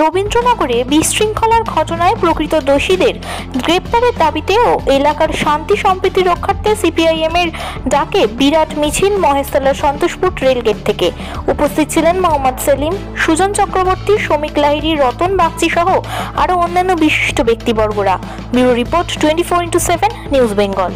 রবীন্দ্রনগরে বিশৃঙ্খলার ঘটনায় প্রকৃত দোষীদের গ্রেপ্তারের দাবিতে ও এলাকার শান্তি সম্প্রীতি রক্ষার্থে সিপিআইএম এর ডাকে বিরাট মিছিল মহেশতলা সন্তোষপুর রেলগেট থেকে। উপস্থিত ছিলেন মোহাম্মদ সেলিম, সুজন চক্রবর্তী, শ্রমিক লাহিড়ী, রতন বাগচি সহ আরো অন্যান্য বিশিষ্ট ব্যক্তিবর্গরা। Bureau report 24/7 news Bengal.